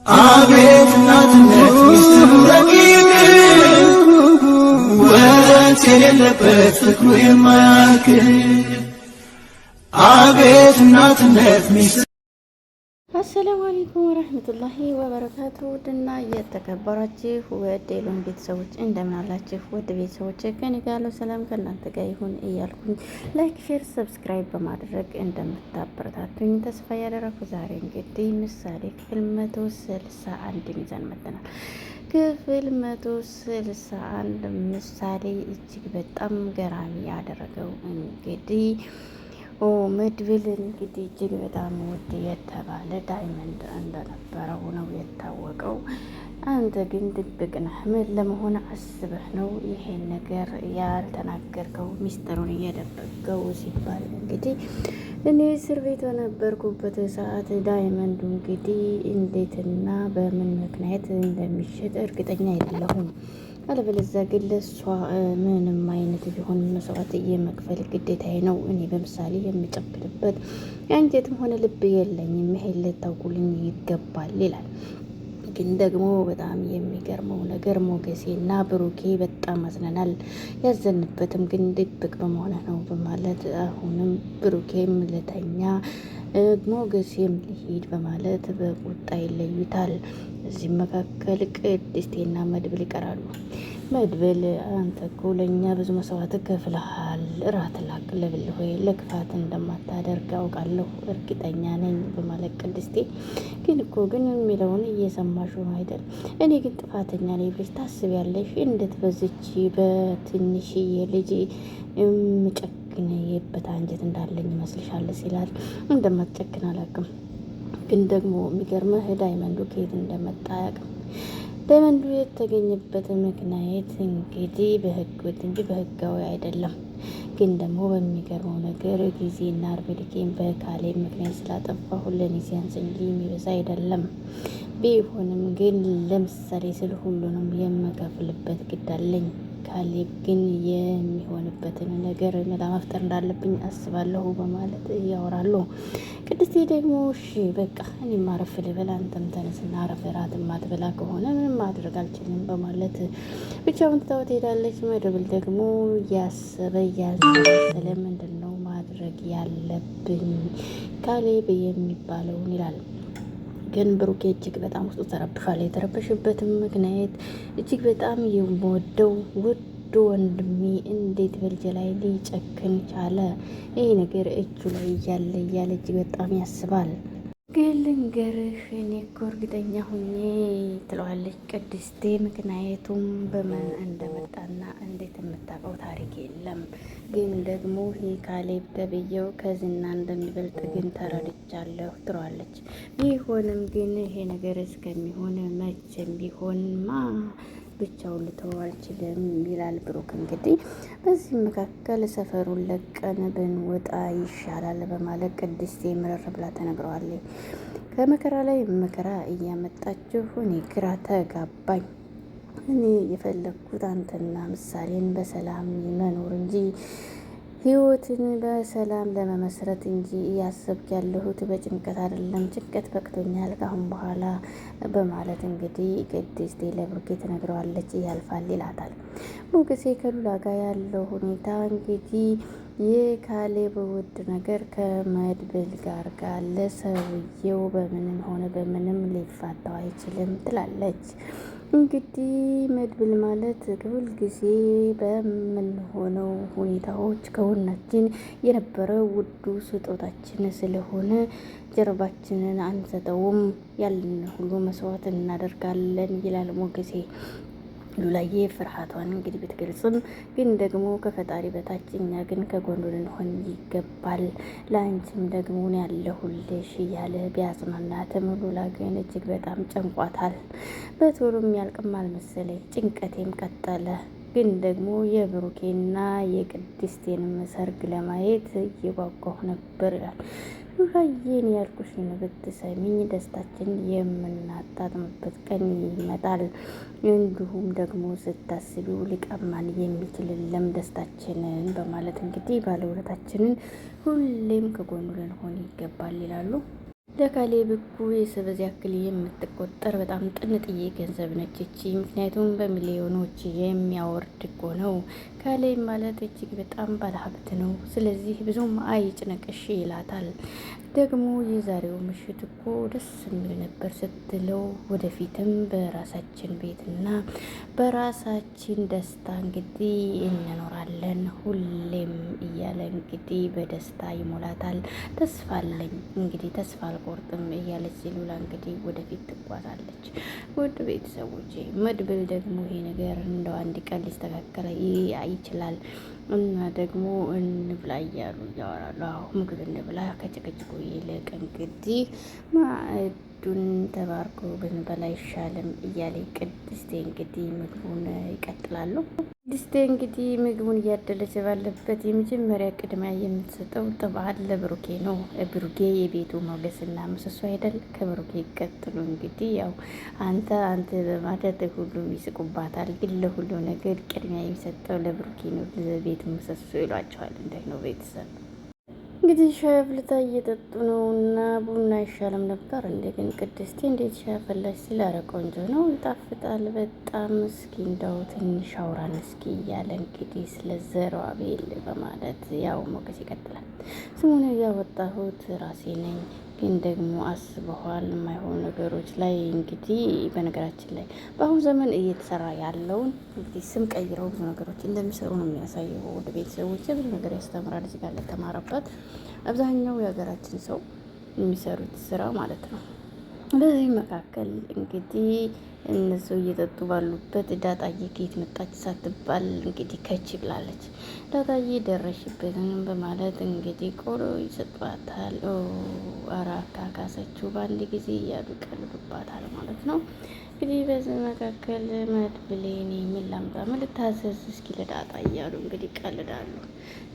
አቤት እናትነት ሚስጥሩ ረቂቅ ወረት የሌለበት ፍቅሩ የማያልቅ አቤት እናትነት ሚስጥሩ። አሰላሙ አለይኩም ወራህመቱላሂ ወበረካቱ። ውድና የተከበራችሁ ወደ ሎን ቤተሰቦች እንደምን አላችሁ? ወደ ቤተሰቦች ከኔ ጋር ያለው ሰላም ከእናንተ ጋር ይሁን እያልኩኝ ላይክ፣ ሼር፣ ሰብስክራይብ በማድረግ እንደምታበረታቱኝ ተስፋ ያደረኩ ዛሬ እንግዲህ ምሳሌ ክፍል 161 ይዘን መጥተናል። ክፍል 161 ምሳሌ እጅግ በጣም ገራሚ ያደረገው እንግዲህ መድብል እንግዲህ እጅግ በጣም ውድ የተባለ ዳይመንድ እንደነበረው ነው የታወቀው። አንተ ግን ድብቅ ነህ። ምን ለመሆን አስበህ ነው ይሄን ነገር ያልተናገርከው ሚስጥሩን እየደበቀው ሲባል እንግዲህ እኔ እስር ቤት በነበርኩበት ሰዓት ዳይመንዱ እንግዲህ እንዴትና በምን ምክንያት እንደሚሸጥ እርግጠኛ አይደለሁም። አለበለዚያ ግን ለእሷ ምንም አይነት ቢሆን መስዋዕት የመክፈል ግዴታዬ ነው። እኔ በምሳሌ የምጨክልበት የአንጀትም ሆነ ልብ የለኝም። ይሄን ልታውቁልኝ ይገባል ይላል። ግን ደግሞ በጣም የሚገርመው ነገር ሞገሴና ብሩኬ በጣም አዝነናል። ያዘንበትም ግን ድብቅ በመሆነ ነው በማለት አሁንም ብሩኬም ልተኛ ሞገሴም ልሂድ በማለት በቁጣ ይለዩታል። እዚህ መካከል ቅድስቴና መድብል ይቀራሉ። መድብል አንተ እኮ ለእኛ ብዙ መስዋዕት ከፍለሃል፣ እራት ላቅልብል ሆይ ለክፋት እንደማታደርግ አውቃለሁ፣ እርግጠኛ ነኝ በማለት ቅድስቴ ግን የሚለውን እየሰማሽ አይደል? እኔ ግን ጥፋተኛ ነኝ ብለሽ ታስቢያለሽ? እንዴት በዚች በትንሽዬ ልጅ የምጨክንበት አንጀት እንዳለኝ ይመስልሻል? ሲላል እንደማትጨክን አላውቅም። ግን ደግሞ የሚገርመህ ዳይመንዱ ከየት እንደመጣ አያውቅም። ዳይመንዱ የተገኘበት ምክንያት እንግዲህ በህግ ወጥ እንጂ በህጋዊ አይደለም። ግን ደግሞ በሚገርመው ነገር ጊዜና እድሜን በካሌብ ምክንያት ስላጠፋሁ ለኔ ሲያንስ እንጂ የሚበዛ አይደለም። ቢሆንም ግን ለምሳሌ ስል ሁሉንም የምከፍልበት ግድ አለኝ። ካሌብ ግን የሚሆንበትን ነገር መላ መፍጠር እንዳለብኝ አስባለሁ በማለት ያወራሉ። ቅድስቴ ደግሞ እሺ በቃ እኔም አረፍ ልበል፣ አንተም ተነስና አረፍ፣ እራት ማትበላ ከሆነ ምንም ማድረግ አልችልም በማለት ብቻውን ትታው ትሄዳለች። መድብል ደግሞ እያሰበ ምንድን ነው ማድረግ ያለብኝ ካሌብ የሚባለውን ይላል። ግን ብሩኬ እጅግ በጣም ውስጡ ተረብሿል። የተረበሽበትም ምክንያት እጅግ በጣም የምወደው ውድ ወንድሜ እንዴት በልጄ ላይ ሊጨክን ቻለ? ይህ ነገር እጁ ላይ እያለ እጅግ በጣም ያስባል። ግን ልንገርህ እኔ እኮ እርግጠኛ ሁኜ ትለዋለች ቅድስቴ። ምክንያቱም በምን እንደመጣና እንዴት የምታውቀው ታሪክ የለም። ግን ደግሞ ይህ ካሌብ ተብዬው ከዝና እንደሚበልጥ ግን ተረድቻለሁ ትለዋለች። ቢሆንም ግን ይሄ ነገር እስከሚሆን መቼም ቢሆንማ ብቻውን ልተወው አልችልም ይላል ብሩክ። እንግዲህ በዚህ መካከል ሰፈሩን ለቀን ብንወጣ ይሻላል በማለት ቅድስቴ ምርር ብላ ተነግረዋለች። ከመከራ ላይ መከራ እያመጣችሁ እኔ ግራ ተጋባኝ። እኔ የፈለግኩት አንተና ምሳሌን በሰላም መኖር እንጂ ህይወትን በሰላም ለመመስረት እንጂ እያሰብክ ያለሁት በጭንቀት አይደለም። ጭንቀት በቅቶኛል ካሁን በኋላ በማለት እንግዲህ ቅድስቴ ለብሩኬ ትነግረዋለች። ያልፋል ይላታል። ሞገሴ ከሉላ ጋር ያለው ሁኔታ እንግዲህ የካሌብ ውድ ነገር ከመድብል ጋር ለሰውየው በምንም ሆነ በምንም ሊፋታው አይችልም ትላለች። እንግዲህ መድብል ማለት ሁል ጊዜ በምንሆነው ሁኔታዎች ከጎናችን የነበረ ውዱ ስጦታችን ስለሆነ ጀርባችንን አንሰጠውም፣ ያለን ሁሉ መስዋዕት እናደርጋለን ይላል ሞገሴ። ሉላዬ ፍርሃቷን እንግዲህ ብትገልጽም ግን ደግሞ ከፈጣሪ በታች እኛ ግን ከጎኑ ልንሆን ይገባል፣ ለአንቺም ደግሞ ያለሁልሽ እያለ ቢያጽናናትም ሉላ ግን እጅግ በጣም ጨንቋታል። በቶሎም ያልቅም አልመሰለኝ፣ ጭንቀቴም ቀጠለ። ግን ደግሞ የብሩኬና የቅድስቴንም ሰርግ ለማየት እየጓጓሁ ነበር ይላል። ሉላዬን ያልኩሽን ብትሰሚኝ ደስታችን የምናጣጥምበት ቀን ይመጣል። እንዲሁም ደግሞ ስታስቢው ሊቀማን የሚችልለም ደስታችንን በማለት እንግዲህ ባለውለታችንን ሁሌም ከጎኑ ልንሆን ይገባል ይላሉ። ለካሌብ እኮ የሰበዝ ያክል የምትቆጠር በጣም ጥንጥዬ ገንዘብ ነች እቺ። ምክንያቱም በሚሊዮኖች የሚያወርድ እኮ ነው። ካሌብ ማለት እጅግ በጣም ባለሀብት ነው። ስለዚህ ብዙም አይጭነቅሽ ይላታል። ደግሞ የዛሬው ምሽት እኮ ደስ የሚል ነበር ስትለው፣ ወደፊትም በራሳችን ቤትና በራሳችን ደስታ እንግዲህ እንኖራለን ሁሌም እያለ እንግዲህ በደስታ ይሞላታል። ተስፋ አለኝ እንግዲህ ተስፋ አልቆርጥም እያለች ሉላ እንግዲህ ወደፊት ትጓዛለች። ውድ ቤተሰቦቼ መድብል ደግሞ ይሄ ነገር እንደው አንድ ቀን ሊስተካከል ይችላል እና ደግሞ እንብላ እያሉ እያወራሉ። አዎ ምግብ እንብላ ከጭቅጭቁ ይልቅ እንግዲህ ማዕዱን ተባርኮ ብንበላ ይሻልም እያለ ቅድስቴ እንግዲህ ምግቡን ይቀጥላሉ። ቅድስቴ እንግዲህ ምግቡን እያደለች ባለበት የመጀመሪያ ቅድሚያ የምትሰጠው ጥብዓት ለብሩኬ ነው። ብሩኬ የቤቱ ሞገስና ምሰሶ አይደል? ከብሩኬ ቀጥሎ እንግዲህ ያው አንተ በማለት ሁሉም ይስቁባታል። ግን ለሁሉ ነገር ቅድሚያ የሚሰጠው ለብሩኬ ነው። ለቤቱ ምሰሶ ይሏቸዋል። እንዴት ነው ቤተሰብ? እንግዲህ ሻይ አፍልታ እየጠጡ ነው እና ቡና አይሻልም ነበር እንዴ? ግን ቅድስቴ እንዴት ሻይ አፈላሽ ሲል ኧረ ቆንጆ ነው ይጣፍጣል በጣም እስኪ እንደው ትንሽ አውራን እስኪ እያለ እንግዲህ ስለ ዘሩባቤል በማለት ያው ሞገስ ይቀጥላል። ስሙን ያወጣሁት ራሴ ነኝ ግን ደግሞ አስበዋል የማይሆኑ ነገሮች ላይ እንግዲህ በነገራችን ላይ በአሁኑ ዘመን እየተሰራ ያለውን እንግዲህ ስም ቀይረው ብዙ ነገሮች እንደሚሰሩ ነው የሚያሳየው። ወደ ቤተሰቦች ብዙ ነገር ያስተምራል። እዚህ ጋር ለተማረበት አብዛኛው የሀገራችን ሰው የሚሰሩት ስራ ማለት ነው። በዚህ መካከል እንግዲህ እነሱ እየጠጡ ባሉበት ዳጣዬ ከየት መጣች ሳትባል እንግዲህ ከች ብላለች። ዳጣዬ ደረሽበትን በማለት እንግዲህ ቆሎ ይሰጧታል። አራካ ካሰችው በአንድ ጊዜ እያሉ ቀልዱባታል ማለት ነው። እንግዲህ በዚህ መካከል መድብሌ እኔ ምን ላምጣ ምን ልታዘዝ እስኪ ለዳጣ እያሉ እንግዲህ ቀልዳሉ።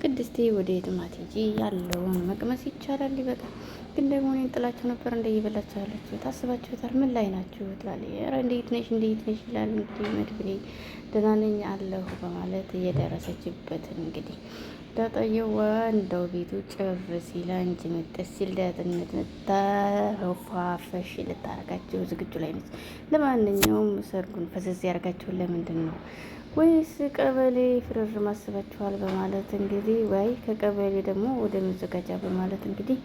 ቅድስቴ ወደ የትማት ሂጂ ያለውን መቅመስ ይቻላል ይበቃል። ግን ደግሞ እኔን ጥላችሁ ነበር እንደ እየበላችሁ ያላችሁ ታስባችሁታል? ምን ላይ ናችሁ ትላለች። ኧረ እንዴት ነሽ ይላል እንግዲህ መድብሌ። ደህና ነኝ አለሁ በማለት እየደረሰችበትን እንግዲህ ዳጣየዋ እንደው ቤቱ ጭር ሲል አንቺ መጠስ ሲል ዳጥነት መታፋፈሽ ልታረጋቸው ዝግጁ ላይ ነች። ለማንኛውም ሰርጉን ፈዘዝ ያደርጋቸውን ለምንድን ነው ወይስ ቀበሌ ፍርር ማስባችኋል? በማለት እንግዲህ ወይ ከቀበሌ ደግሞ ወደ መዘጋጃ በማለት እንግዲህ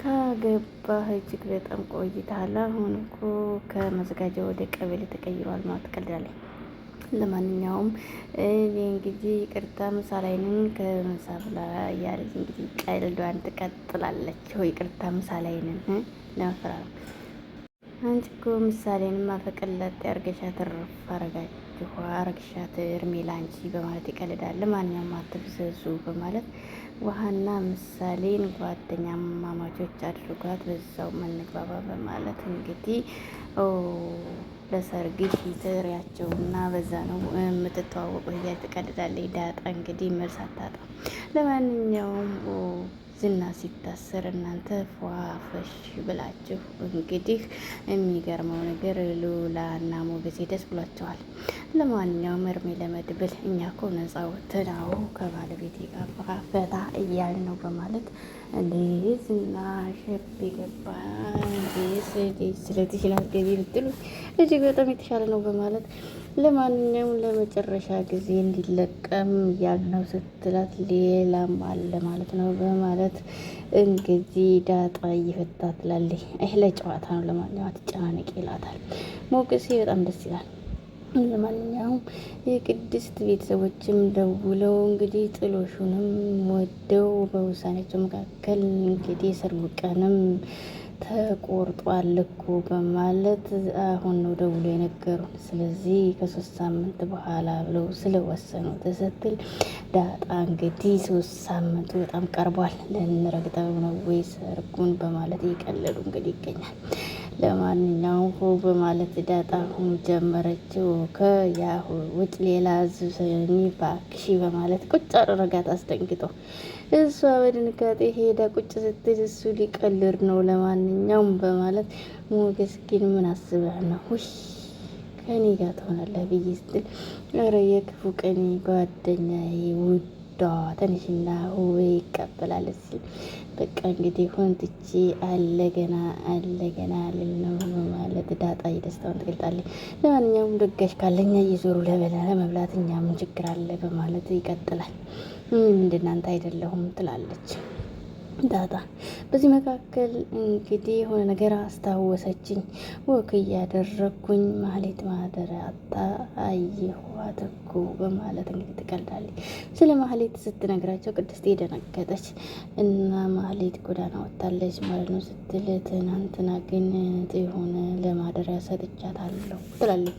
ካገባህ እጅግ በጣም ቆይተሃል። አሁን እኮ ከመዘጋጃ ወደ ቀበሌ ተቀይሯል ማለት ቀልዳለኝ። ለማንኛውም እኔ እንግዲህ ይቅርታ ምሳ ላይ ነኝ ከምሳ ብላ እያለች እንግዲህ ቀልዷን ትቀጥላለች። ይቅርታ ምሳ ላይ ነን ለመፈራረም አንቺ እኮ ምሳሌንም አፈቀላጤ አርገሻት እርፍ አረግሻት እርሜ ላንቺ በማለት ይቀልዳል። ለማንኛውም አትብዘዙ በማለት ውሃና ምሳሌን ጓደኛ ማማቾች አድርጓት በዛው መንግባባ በማለት እንግዲህ ለሰርግሽ ይጥሪያቸውና በዛ ነው የምትተዋወቀው እያለች ትቀልዳለች። ዳጣ እንግዲህ መልስ አታጣም። ለማንኛውም ዝና ሲታሰር እናንተ ፏፈሽ ብላችሁ እንግዲህ የሚገርመው ነገር ሉላና ሞገሴ ደስ ብሏቸዋል። ለማንኛውም እርሜ ለመድብል እኛ እኮ ነፃ ወጥተን ከባለቤቴ ጋር ፈታ እያል ነው በማለት ዝና ሸፍ የገባ ስለትችላት ገቢ ብትሉ እጅግ በጣም የተሻለ ነው በማለት ለማንኛውም ለመጨረሻ ጊዜ እንዲለቀም ያልነው ስትላት ሌላም አለ ማለት ነው በማለት እንግዲህ ዳጣ እየፈታ ትላለች። ለጨዋታ ነው ለማንኛውም አትጨናነቅ ይላታል። ሞገሴ በጣም ደስ ይላል። ለማንኛውም የቅድስት ቤተሰቦችም ደውለው እንግዲህ ጥሎሹንም ወደው በውሳኔቸው መካከል እንግዲህ የሰርጉ ቀንም ተቆርጧል እኮ በማለት አሁን ነው ደውሎ የነገሩን። ስለዚህ ከ3 ሳምንት በኋላ ብለው ስለወሰኑ ተሰትል ዳጣ እንግዲህ 3 ሳምንቱ በጣም ቀርቧል ልንረግጠው ነው ወይ ሰርጉን በማለት እየቀለዱ እንግዲህ ይገኛል። ለማንኛውም በማለት ዳጣ ጀመረችው ከያሁ ውጭ ሌላ ዝሰኒ ባክሺ በማለት ቁጭ አደረጋት አስደንግጦ። እሷ በድንጋጤ ሄዳ ቁጭ ስትል እሱ ሊቀልድ ነው። ለማንኛውም በማለት ሞገስ ግን ምን አስበህ ነው ውይ ከኔ ጋር ትሆናለህ ብዬ ስትል ኧረ የክፉ ቀኔ ጓደኛዬ ውዴ ውዷ ትንሽና ውብ ይቀበላል ሲል በቃ እንግዲህ ሆንትቼ አለገና ልል ነው በማለት ዳጣ የደስታውን ትገልጣለች። ለማንኛውም ደጋሽ ካለኛ እየዞሩ ለመብላት እኛ ምን ችግር አለ በማለት ይቀጥላል። እንደናንተ አይደለሁም ትላለች ዳጣ። በዚህ መካከል እንግዲህ የሆነ ነገር አስታወሰችኝ። ወክ እያደረግኩኝ ማህሌት ማደሪያ አየኋት እኮ በማለት እንግዲህ ትቀልዳለች። ስለ ማህሌት ስትነግራቸው ቅድስት ደነገጠች እና ማህሌት ጎዳና ወጥታለች ማለት ነው ስትል ትናንትና ግን የሆነ ለማደሪያ ሰጥቻታለሁ ትላለች።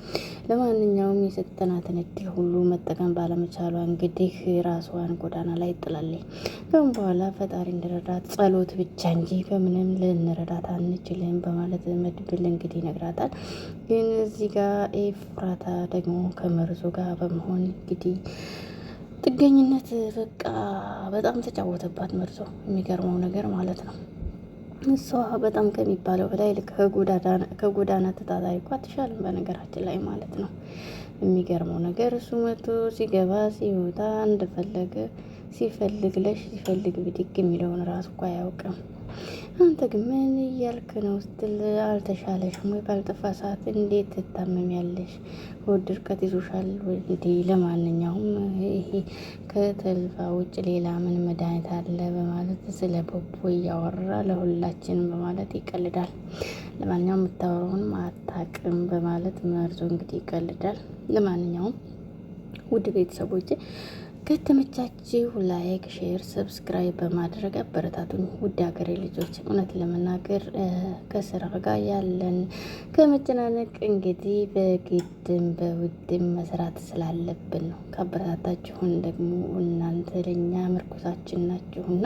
ለማንኛውም የሰጠናትን እድል ሁሉ መጠቀም ባለመቻሏ እንግዲህ ራሷን ጎዳና ላይ ጥላለች። ከዚያም በኋላ ፈጣሪ እንዲረዳት ጸሎት ብቻ እንጂ በምንም ልንረዳት አንችልም በማለት መድብል እንግዲህ ይነግራታል። ግን እዚህ ጋር ኤፍራታ ደግሞ ከመርዞ ጋር በመሆን እንግዲህ ጥገኝነት በቃ በጣም ተጫወተባት መርዞ። የሚገርመው ነገር ማለት ነው እሷ በጣም ከሚባለው በላይ ከጎዳና ተታታሪ እኮ አትሻልም በነገራችን ላይ ማለት ነው። የሚገርመው ነገር እሱ መቶ ሲገባ ሲወጣ እንደፈለገ ሲፈልግ ለሽ ሲፈልግ ብድግ የሚለውን ራሱ እኮ አያውቅም። አንተ ግን ምን እያልክ ነው ስትል አልተሻለሽም ወይ? ባልጠፋ ሰዓት እንዴት ትታመሚያለሽ? ሆድ ድርቀት ይዞሻል ወይ? ለማንኛውም ይሄ ከተልባ ውጭ ሌላ ምን መድኃኒት አለ? በማለት ስለ ቦቦ እያወራ ለሁላችንም በማለት ይቀልዳል። ለማንኛውም የምታወራውንም አታውቅም በማለት መርዞ እንግዲህ ይቀልዳል። ለማንኛውም ውድ ቤተሰቦቼ ከተመቻችሁ ላይክ፣ ሼር፣ ሰብስክራይብ በማድረግ አበረታቱኝ። ውድ ሀገሬ ልጆች እውነት ለመናገር ከስራ ጋር ያለን ከመጨናነቅ እንግዲህ በግድም በውድም መስራት ስላለብን ነው። ከአበረታታችሁን ደግሞ እናንተ ለኛ ምርኩሳችን ናችሁና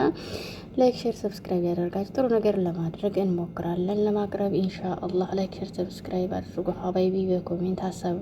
ላይክ፣ ሼር፣ ሰብስክራይብ ያደርጋችሁ ጥሩ ነገር ለማድረግ እንሞክራለን ለማቅረብ ኢንሻአላህ። ላይክ፣ ሼር፣ ሰብስክራይብ አድርጉ ሀባይቢ። በኮሜንት ሀሳብ